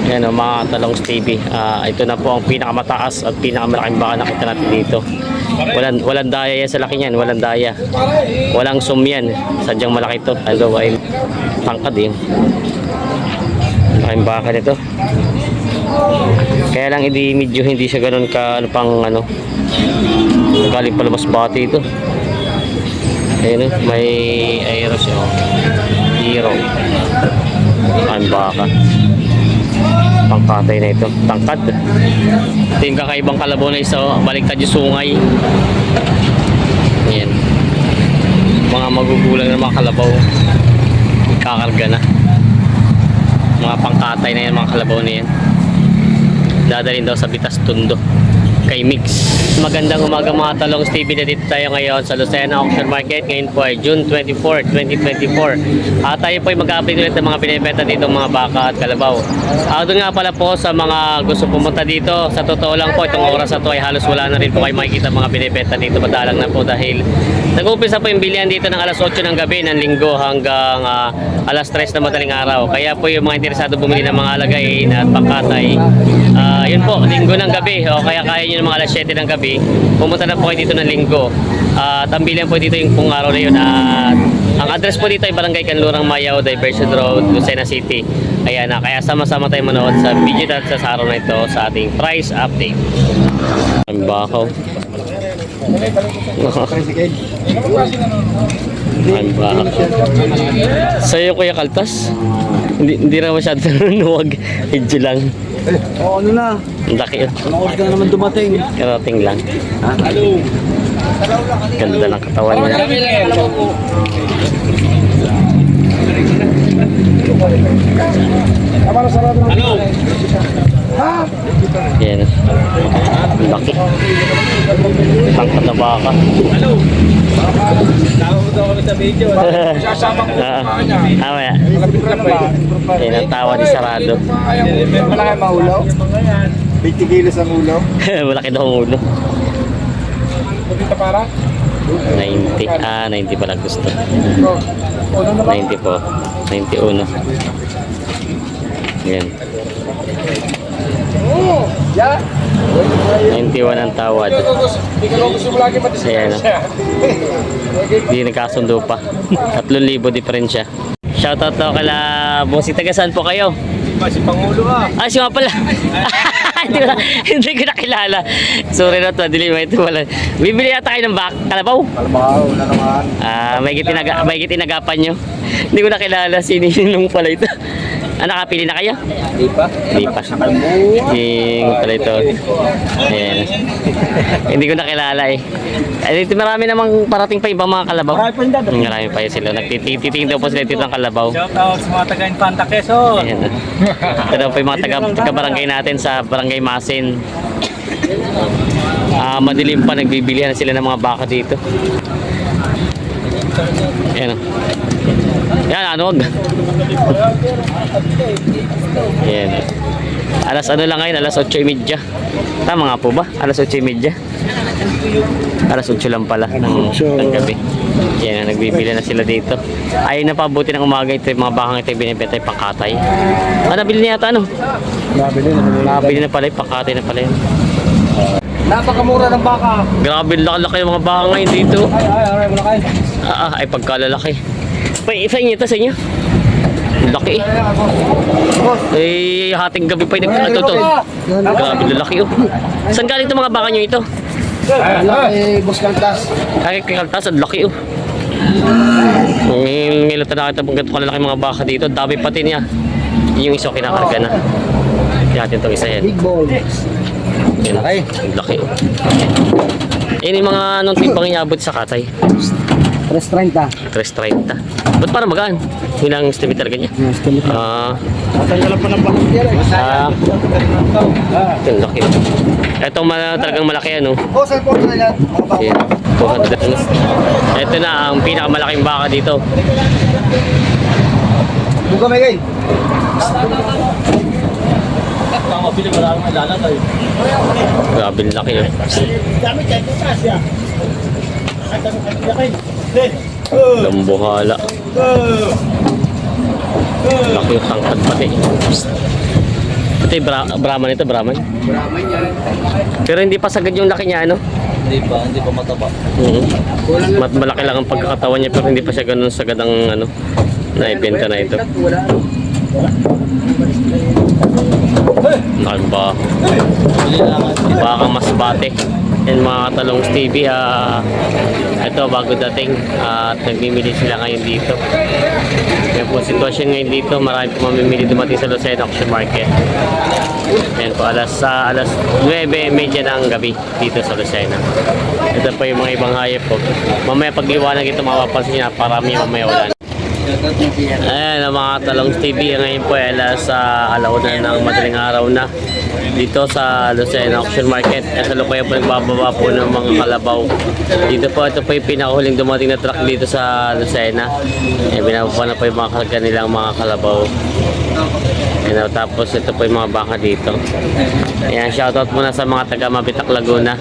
Yan o, mga Talongs TV. Ito na po ang pinakamataas at pinakamalaking baka nakita natin dito. Walang daya yan sa laki niyan, walang daya. Walang zoom yan. Sadyang malaki ito. Ano ay tangkad eh. Malaking baka nito. Kaya lang medyo hindi siya ganoon ka ano galing pala mas bati ito. Ayun, may aero siya. Hero. Ang baka. Pangkatay na ito. Tangkad. Ito yung kakaibang kalabaw na isa. Baliktad yung sungay. Ayan. Mga magugulang na mga kalabaw. Kakarga na. Mga pangkatay na yan mga kalabaw na yan. Dadalhin daw sa Bitas Tundo kay Mix. Magandang umaga mga Talongs TV, na dito tayo ngayon sa Lucena Auction Market. Ngayon po ay June 24, 2024. Tayo po ay mag-update ulit ng mga binibenta dito mga baka at kalabaw. Doon nga pala po sa mga gusto pumunta dito, sa totoo lang po itong oras na to ay halos wala na rin po kayo makikita mga binibenta dito. Madalang na po dahil nag-umpisa po yung bilihan dito ng alas 8 ng gabi ng linggo hanggang alas 3 na madaling araw. Kaya po yung mga interesado bumili ng mga alagain at pangkatay, yun po, linggo ng gabi o kaya kaya nyo ng mga alas 7 ng gabi, pumunta na po kayo dito ng linggo. At ang bilihan po dito yung pong araw na yun. Ang address po dito ay Barangay Kanlurang Mayaw, Diversion Road, Lucena City. Ayan na, kaya sama-sama tayo manood sa video natin sa araw na ito sa ating price update. Ang bakaw. Ang bakaw. Sa'yo Kuya Kaltas? Hindi na masyado nanuwag. Medyo lang. Ano na? Ang laki yun. Anong oras ka na naman dumating? Karating lang. Ha? Hello? Ganda ng katawan niya. Ano? Yan. Ang laki. Tangkad na baka. Hello? Tawag daw kami sa video. Sasama ko sa kanya. Mamaya. Yan ang tawa ni Sarado. Malaki ang ulo? 20 kilos ang ulo? Malaki daw ang ulo. Dito para? 90. 90 pala gusto. 90 po. 91. Yan. 91 ang tawad. Ayan. Hindi nagkasundo pa. 3,000 diferensya. Shoutout to kala Bossy. Taga saan po kayo? Si Pangulo Si nga pala. Hindi ko nakilala. Sorry na to, dilim ito wala. Bibili yata kayo ng kalabaw? Kalabaw na naman. May inagapan nyo. Hindi ko nakilala, sininong pala ito. Nakapili na kayo? Hindi pa. Hindi pa. Yung pala ito. Ayan. Hindi ko nakilala eh. Dito marami namang parating pa ibang mga kalabaw. Marami pa yun sila. Nagtititing daw po sila dito ng kalabaw. Shout out sa mga taga-Infanta Quezon. Ayan. Ito daw po yung mga taga-barangay natin sa Barangay Masin. Madilim pa, nagbibilihan sila ng mga baka dito. Ayan. Yan, ano wag. Ayan. Alas ano lang ngayon, alas 8:30. Tama nga po ba? Alas 8:30. Alas 8 lang pala ng gabi. Yan, nagbibili na sila dito. Ay napabuti ng umaga ito yung mga bakang ito yung binibenta yung pangkatay. Nabili na yata ano? Nabili na pala yung pangkatay na pala yun. Napakamura ng baka. Grabe laki-laki yung mga baka ngayon dito. Ay, muna kayo. Ay pagkalalaki. Sa inyo ito, sa inyo. Laki eh. Hating gabi pa yung ito. Grabe lalaki oh. Saan galing itong mga baka nyo ito? Boss Kaltas. Kay Kaltas, ang laki oh. Ngayon ito nakita pong ganito kalalaki mga baka dito. Dami pati niya. Yung isa kinakarga na. Natin itong isa yan. Big ball. Yan, ang laki oh. Yan yung mga anong tipang iabot sa katay. 330. 330. Ba't para magaan? Yun ang estimate talaga niya. Matanggalan pa ng bakit yan Ito ang laki. Itong talagang malaki ano. saan po na yan? Ayan, 200 ano. Ito na ang pinakamalaking baka dito. Buka may kayo. Grabe ang laki yun. Lambuhala. Laki yung tangkad pati. Ito yung Brahman ito, Brahman. Brahman yan. Pero hindi pa sagad yung laki niya, ano? Hindi pa mataba. Malaki lang ang pagkakatawan niya pero hindi pa siya ganun sagad ang ano, naibenta na ito. Nagba. Baka mas bate. Yan mga Katalongs TV, ito bago dating at nagmimili sila ngayon dito. Yan po sitwasyon ngayon dito, marami po mamimili dumating sa Lucena Auction Market. Yan po, alas 9:30 ng gabi dito sa Lucena. Ito po yung mga ibang hayop po. Mamaya pagliwanag ito mapapansin niya, parami mamaya ulan. Ayan ang mga Talongs TV, ngayon po ay alauna ng madaling araw na dito sa Lucena Auction Market. Sa lukuyan po nagbababa po ng mga kalabaw. Ito po yung pinakahuling dumating na truck dito sa Lucena. Binababa na po yung mga karga nilang mga kalabaw. Tapos ito po yung mga baka dito. Ayan, shoutout muna sa mga taga Mabitak Laguna.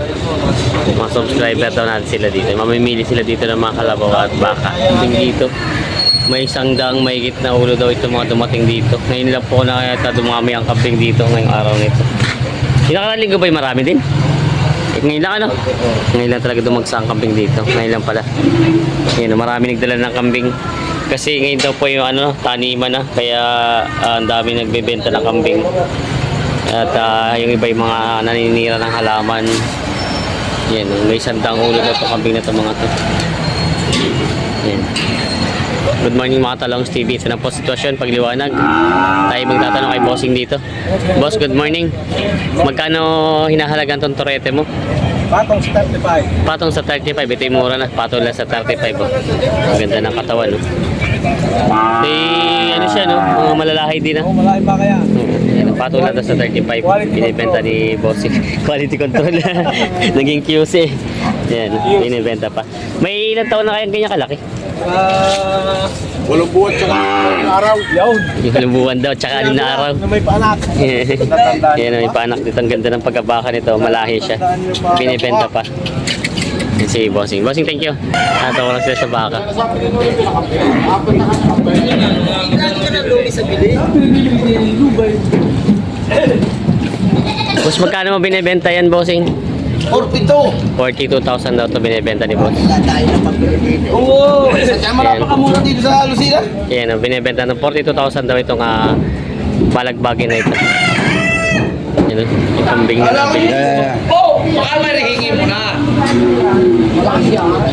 Mga subscriber daw natin sila dito. Mamimili sila dito ng mga kalabaw at baka. Dito may 100 mahigit na ulo daw ito mga dumating dito. Ngayon lang po na kaya dumami ang kambing dito ngayong araw nito. Nakaraang linggo ba yung marami din? Ngayon lang ano? Ngayon lang talaga dumagsa ang kambing dito. Ngayon lang pala. Ngayon, marami nagdala ng kambing. Kasi ngayon daw po yung ano, taniman na. Kaya ang dami nagbebenta ng kambing. At yung iba yung mga naninira ng halaman. Yan, may 100 ulo daw itong kambing na ito mga to. Yan. Good morning mga Talongs TV. Ito na po sitwasyon, pagliwanag. Tayo magtatanong kay Bossing dito. Boss, good morning. Magkano hinahalagan tong torete mo? Patong sa 35. Patong sa 35. Ito yung mura na. Patong lang sa 35. Oh. Maganda ng katawan. No? Ano siya, no? Mga malalahi din na. Malaki pa kaya? Patong lang sa 35. Binibenta ni Bossing. Quality control. Naging QC. Yan, binibenta pa. May ilang taon na kayang ganyan kalaki? 8 buwan tsaka 6 araw. Yun. Yung buwan daw, tsaka 6 na araw. Na may paanak. Yan, may paanak dito. Ang ganda ng pagkabaka nito. Malahi siya. Binibenta pa. Yan si Bossing. Bossing, thank you. Natawa lang sila sa baka. Boss, magkano mo binibenta yan, Bossing? 42. 42,000 daw ito binibenta ni Boss. Oo. Sadya mura dito sa Lucena. Yan, binibenta ng 42,000 daw itong balagbagin na ito. Yan, yung kambing na nabili. Oh, baka marihingi mo na.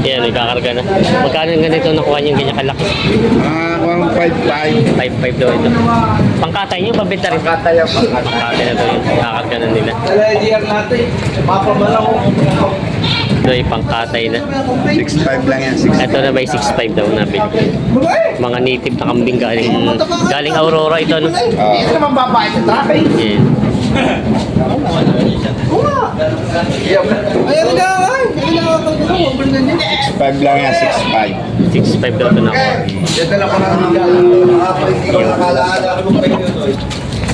Yan, nagkakarga na. Magkano yung ganito nakuha niyo ganyan kalaki? 5.5. 5.5 daw ito. Pangkatay niyo, pabenta rin. Katay ang Pangkatay na daw yun. Nakakarga na nila. LIDR natin. Papamalaw. Ito ay pangkatay na. 6.5 lang yan. Ito na by 6.5 daw nabili. Mga native na kambing galing Aurora ito, no? Hindi naman babae sa traffic. Yan. Ayan na, ay. 5 lang yan, 6.5. 6.5 daw ito nakuha. Dala ko na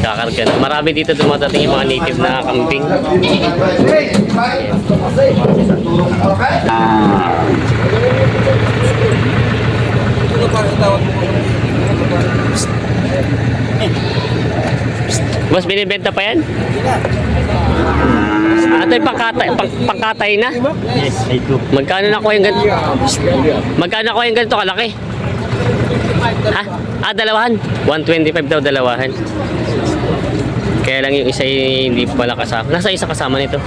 Kakarga na. Marami dito dumadating yung mga native na kambing. Boss, binibenta pa yan? Ito yung pangkatay na? Magkano nakuha yung ganito? Magkano nakuha yung ganito kalaki? Ha? Dalawahan? 125 daw dalawahan. Kaya lang yung isa hindi pala kasama. Nasa isa kasama nito?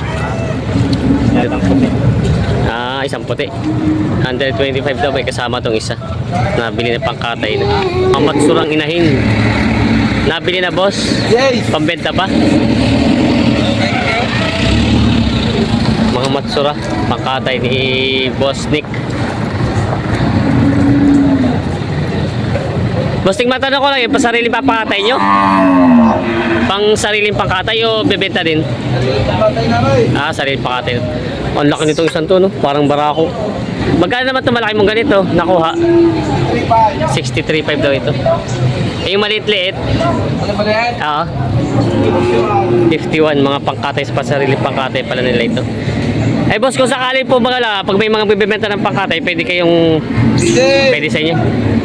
Isang puti. 125 daw may kasama tong isa. Nabili na pangkatay na. Pamatsurang inahin. Nabili na, boss? Yes. Pambenta pa? Mga matsura. Pangkatay ni Boss Nick. Boss Nick, matanong ko lang yung pasariling papakatay nyo? Pang sariling pangkatay o bebenta din? Patay na, ay. Sariling pangkatay. Ang laki nitong isang to, no? Parang barako. Magkano naman ito malaki mong ganito? Nakuha? 63.5 daw ito. Yung maliit-liit? Ano ba yan? Oo. 51, mga pangkatay sa pasarili pangkatay pala nila ito. Eh boss, kung sakali po pag may mga bibenta ng pangkatay, pwede kayong pwede sa inyo.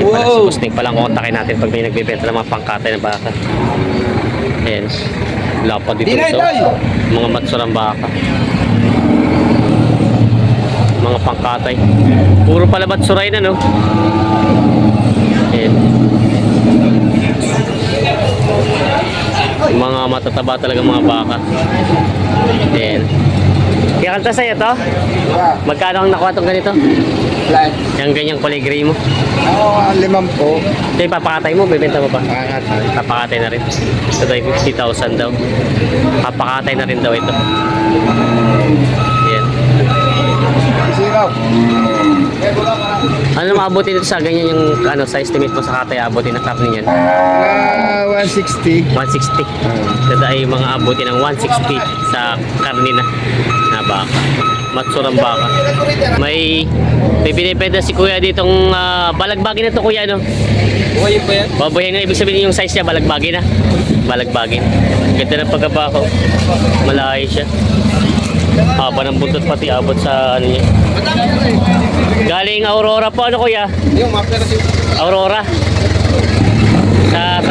Yung pala, Wow. si Boss Nick palang kontakin natin pag may nagbibenta ng mga pangkatay na baka. Ayan. Lapad dito Dinay, ito. Toy! Mga matsurang baka. Mga pangkatay. Puro pala matsuray na, no? Ayan. Mga matataba talaga mga baka. Ayan. Kaya kanta sa'yo to? Magkano ang nakuha itong ganito? Flat. Yung ganyang kulay gray mo? Oo, 5 po. Ito yung papakatay mo, bibenta mo pa? Pangatay. Papakatay na rin. Ito ay 50,000 daw. Papakatay na rin daw ito. Ayan. Siraw. Ano maabutin dito sa ganyan yung ano, sa estimate mo sa katay abutin na karne niyan? 160. 160. Ito ay mga abutin ng 160 sa karne na baka. Matsurang baka. May binibenta si kuya ditong balagbagin na to kuya, no? Buhay pa yan? Baboy na ibig sabihin yung size niya balagbagin na. Balagbagin. Ganda ng pagkabako. Malaki siya. Haba ng buntot pati abot sa ano niya. Galing Aurora po ano kuya? Yung mapera si... Aurora. Sa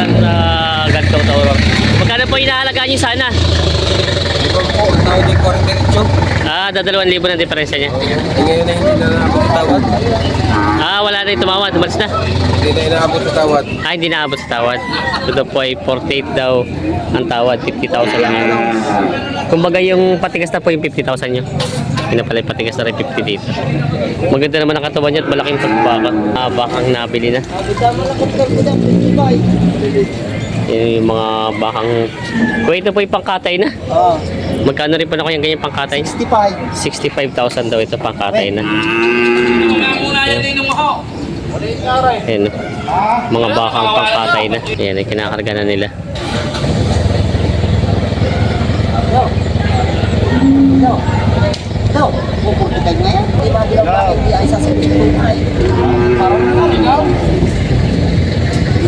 ganito sa Aurora. Magkano po inaalagaan niyo sana? Ikaw po, ang tawag ni Corterecho. Dadalawang libo ng diferensya niya. Ngayon na hindi na naabot sa tawad. Wala na yung tumawad. Umalis na. Hindi na inaabot sa tawad. Hindi naabot sa tawad. Ito po ay 48 daw ang tawad. 50,000 lang yun. Kumbaga yung patigas na po yung 50,000 nyo. Yun na pala yung patigas na rin 50 dito. Maganda naman ang katawan niya at malaking pagbaka. Bakang nabili na. Yun yung mga bakang... Kung ito po yung pangkatay na. Oo. Magkano rin po na ko yung ganyan pangkatay? 65. 65,000 daw ito pangkatay na. Ayan. Mga bakang pangkatay na. Ayan, ay kinakarga na nila. Ito, pupuntikan ngayon. Di ba bilang bakit di ay sasabihin ko na eh. Parang ikaw.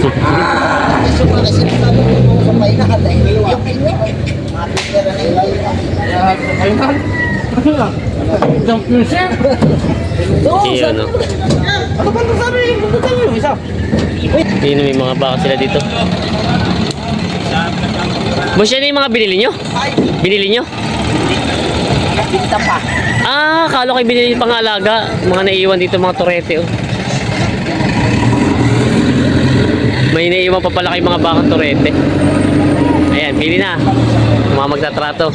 Gusto mo kasi sinasabi ko nung sa painahan eh. Yung kanya, matitira na yung Iyon, no? Ano ba ito sabi? Ano yung isa? Yun, may mga baka sila dito. Boss, yan yung mga binili nyo? Binili nyo? Nakita pa. Kala ko binili pang alaga. Mga naiwan dito, mga torete, oh. May naiwan pa pala kay mga bakang torete. Ayan, bili na. Mga magtatrato.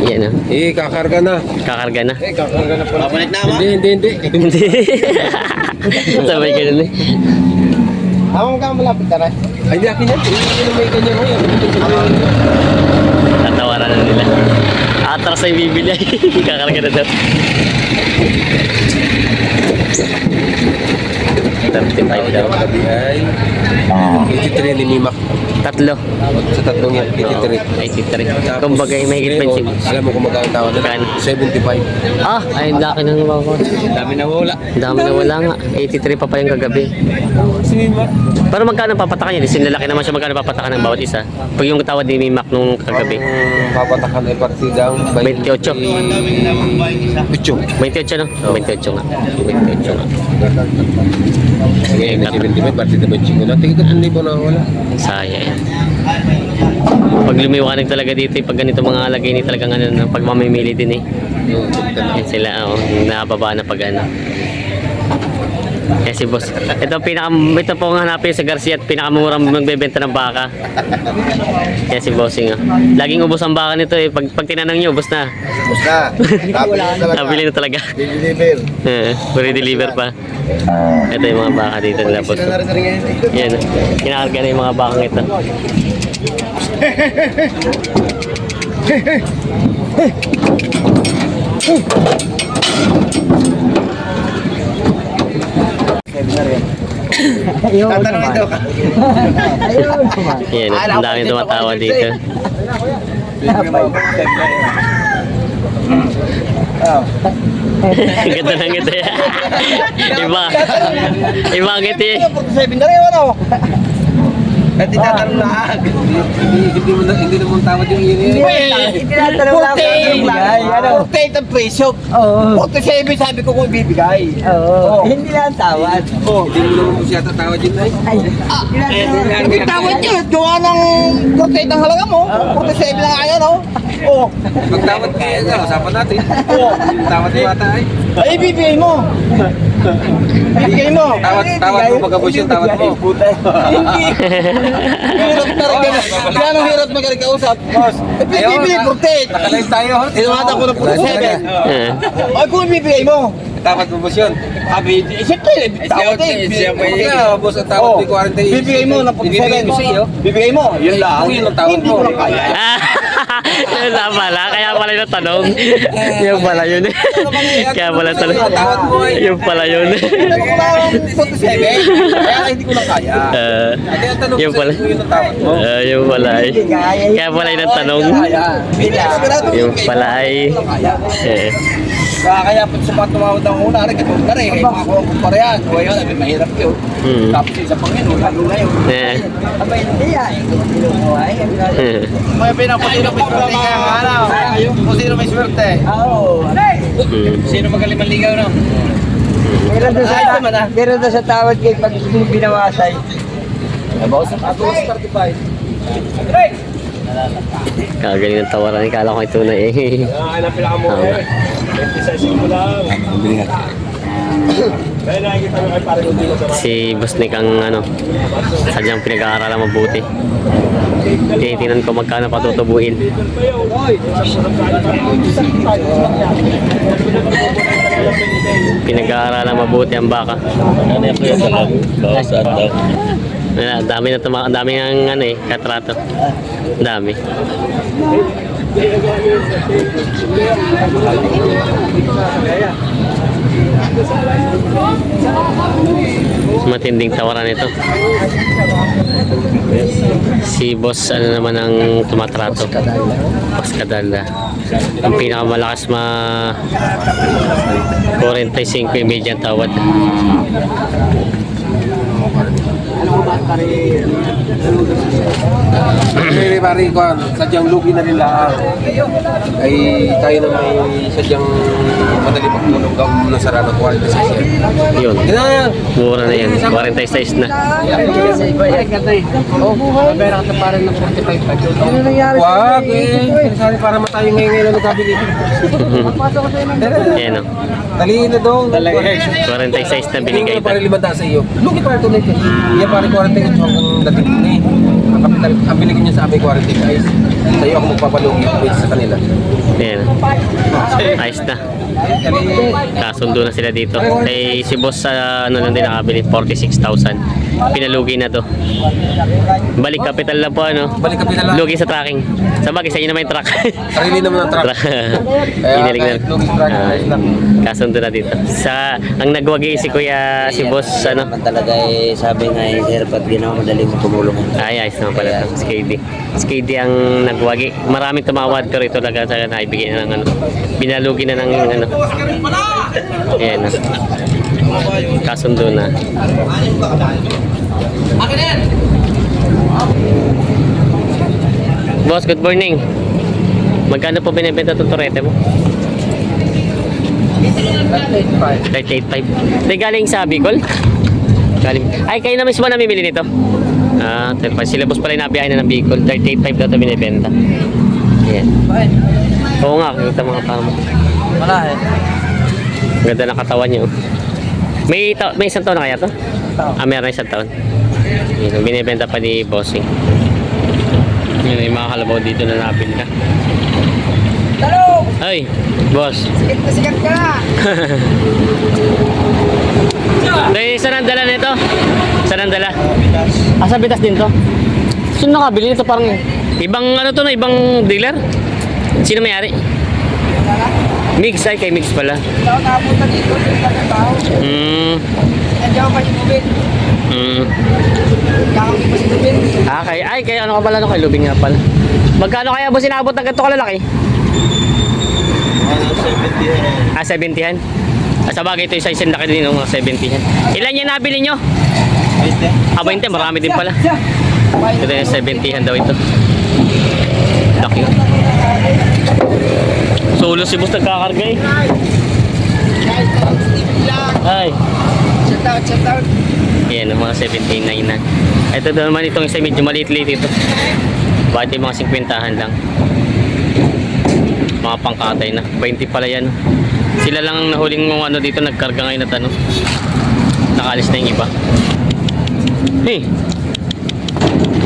Yan, oh. Kakarga na. Kakarga na. Kakarga na pala. Babalik na ako. Hindi. Hindi. Sabay ganun eh. Ako ka malapit ka na. Ay, di akin yan. Hindi na may ganyan ko yan. Tatawaran na nila. Atras na yung bibili. Kakarga na daw. 35 daw. Sabi ay 83 ni Mimak. Tatlo. Sa tatlong yan, 83. 83. Kumbaga may higit pension. Alam mo kung magkano tawad na? Magkano? 75. Ay laki ng mga ko. Dami na wala. Dami na wala nga. 83 pa yung kagabi. Si Mimak. Pero magkano papatakan yan? Sin lalaki naman siya magkano papatakan ng bawat isa. Pag yung tawad ni Mimak nung kagabi. Papatakan ay partidang 28. 28 no? 28 nga. 28 nga. Sige, 75, partida 25 na. Tingin 3,000 na wala. Saya yan. Pag lumiwanag talaga dito, pag ganito mga alagay ni talagang ano, pag mamimili din eh. Yan sila, nakababa na pag ano. Eh si boss. Ito po ang hanapin sa Garcia at pinakamurang magbebenta ng baka. Yan si bossing. Laging ubos ang baka nito eh. Pag tinanong niyo, ubos na. Basta. Nabili na talaga. Deliver. Pwede deliver pa. Ito yung mga baka dito nila boss. Yan. Kinakarga na yung mga bakang ito. Tatanong ito ka. Yan. Ang daming tumatawa dito. Ganda ng ito yan. Iba. Iba ang ito eh. Sabi na rin, ano? Hindi tatanong lahat. Hindi naman tawad yung iyon. Tinatanong lang kung ibigay. 48 ang presyo. Oo. 47 sabi ko kung ibibigay. Oo. Hindi lang tawad. Hindi mo naman po siya tatawad yun ay. Ay, Hindi tawad niya. Gawa ng 48 ang halaga mo. 47 lang kaya no? Oo. Magtawad kaya nga. Usapan natin. Oo. Tawad mo ata ay. Ay, ibibigay mo. Ibigay mo. Tawad mo pagkabos yung tawad mo. Hindi. Hirap talaga. Yan ang hirap magaling kausap. Boss. Ibibigay 48. Nakalive tayo. Tinawatan ko ng 47. Ay, kung ibibigay mo. Tawad mo boss yun. Sabi, siyempre, tawad eh. Kaya, boss, ang tawad mo 40. Bibigay mo ng 47. Bibigay mo. Yun lang. Yun ang tawad mo. Hindi ko lang kaya. Yun na pala, kaya pala yung tanong. Yung pala yun. Kaya pala tanong. Yung pala yun. Tanong ko lang 47. Kaya hindi ko lang kaya. Kaya tanong Yung ko pala. sa yung tawad mo. Yung pala ay. Kaya pala yung tanong. Yung pala ay. Kaya po sa mga tumawad ng una, rin katulad ka rin, kaya mga kumpara yan. O yun, mahirap yun. Tapos isa pang yun, lalo na yun. abay, hindi ay. Binubuhay. May pinakasino may swerte kaya nga ano. Kung sino may swerte. Oo. Sino magaling maligaw no? Meron doon sa tawad kay pag binawasay. About 35. Kagaling ng tawaran. Kala ko ito na eh. Hanapin lang mo eh. 26 mo lang. Kaya nakikita mo kay parang hindi mo sa Si Boss Nick ang ano, sadyang pinag-aaralan mabuti. Tinitingnan ko magkano patutubuin. Pinag-aaralan mabuti ang baka. Wala, dami na dami ang ano eh, katrato. Dami. Matinding tawaran ito. Si Boss ano naman ang tumatrato. Pascadala. Ang pinakamalakas 45 yung median tawad. May pari ko, sadyang lugi na nila ay tayo na may sadyang madali pagtulong gawin ng sarado ko ay Yun. Gina! Mura na yan. 46 na. Wag eh! Sari para matayo ngayon ang nagkabili. Yan o. Talino daw. 46 na binigay ito. Pare 500 sa iyo. Lugi para ito nito. Iya pare 48 hanggang dating ni. Ang kapital, ang binigyan niya sa amin 40 guys. Sa iyo ako magpapalugi sa kanila. Yan. Ayos na. Kasundo na sila dito. Eh, si boss sa ano lang din nakabili 46,000. Pinalugi na to. Balik capital lang po ano. Balik kapital lang. Lugi sa tracking. Sa bagay sa inyo naman yung truck. Sarili naman ang truck. Ginaling na. kahit lugi sa truck, ayos lang. Kasundo na dito. Sa ang nagwagi si Kuya si boss ano. Naman talaga eh, sabi nga eh, sir, pag ginawa madali mo tumulong. Ay, ayos naman pala ito. SKD. SKD ang nagwagi. Maraming tumawad pero ito talaga sa naibigay na ng ano. Binalugi na ng ano. Ayan na. Kasundo na. Boss, good morning. Magkano po binibenta itong turete mo? 38.5. Hindi galing sa Bicol? Galing. Ay, kayo na mismo namimili nito? Ah, 35. Sila boss pala yung nabiyahin na ng Bicol. 38.5 daw ito binibenta. Ayan. Oo nga, kita mga tama. Wala eh. Ganda ng katawan niyo. May isang taon na kaya to? Ah, meron na isang taon. Yun, binibenta pa ni Bossing. Yun yung mga kalabaw dito na nabili na. Talo! Ay, boss. Sikat na sikat ka na! Dahil saan ang dala nito? Saan ang dala? Ah, sa Bitas din to? Sino nakabili nito? Parang ibang ano to na, ibang dealer? Sino may-ari? Mix, ay kay Mix pala. Hindi ako nakapunta dito. Nandiyan pa si Lubin. Kakami pa si Lubin. Ah, kay ano ka pala no? Kay Lubing nga pala. Magkano kaya boss inabot ng ganito kalalaki? 70. Ah, 70 yan? Ah, sa bagay ito yung size laki din ng mga 70 yan. Ilan yan nabili nyo? Ah, 20, marami din pala. Ito yung 70 daw ito. Laki yun. Solo si boss nagkakarga eh. Ay. Shout out. Ayan, mga 79 na. Ito daw naman itong isa medyo maliit-liit ito. Bakit yung mga 50 lang. Mga pangkatay na. 20 pala yan. Sila lang ang nahuling mga ano dito nagkarga ngayon at ano. Nakalis na yung iba. Hey!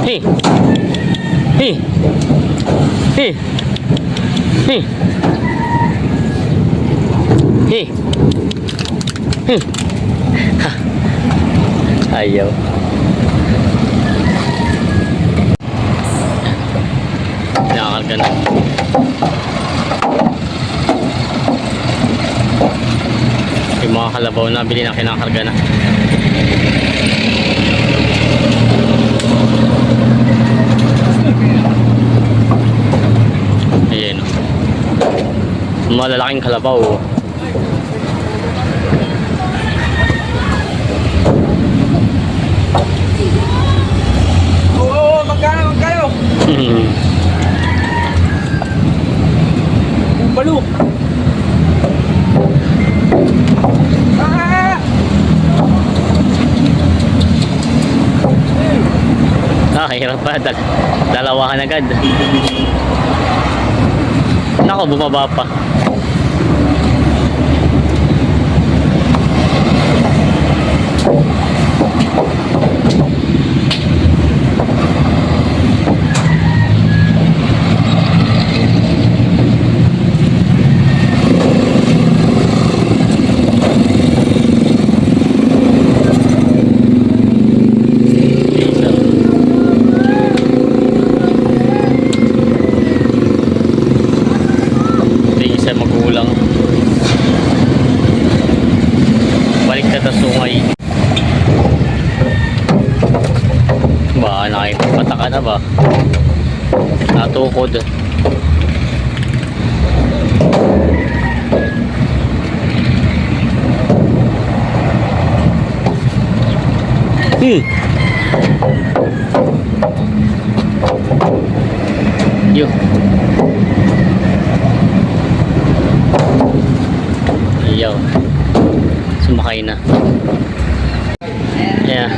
Hey! Hey! Hey! Hey! Hey! Hey! Ha! Ayaw. Nakakarga na. Yung mga kalabaw na bili na kinakarga na. Ayan o. Malalaking kalabaw. Oo, magkano? Balo. Hirap pa. Dalawahan agad. Nako, bumaba pa. Isa magulang. Balik ka sa sungay. Ba, nakikipata ka na ba? Natukod. Yo. Iyaw. Sumakay na. Yeah.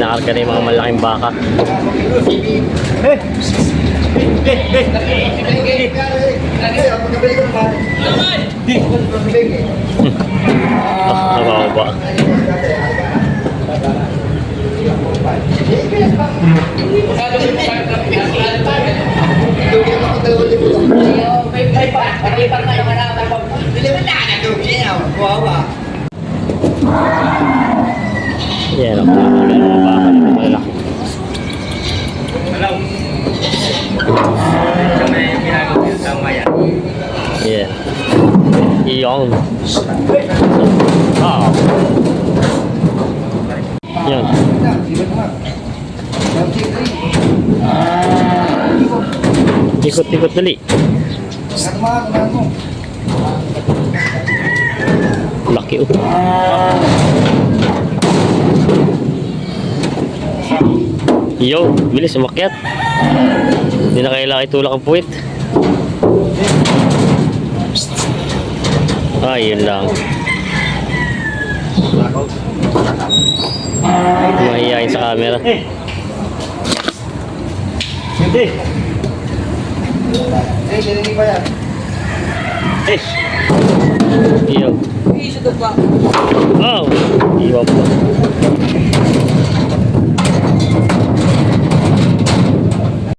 Nakarga na yung mga malaking baka. Nababa. Yan ang mga baka na malaki. Yeah. Iyong. Ah. Yan. Ikot-ikot dali. Laki oh. Yo, bilis umakyat. Hindi na kailangan itulak ang puwit. Yun lang. Mahihayin sa camera. Hindi. Yo. Oh, iwan pa.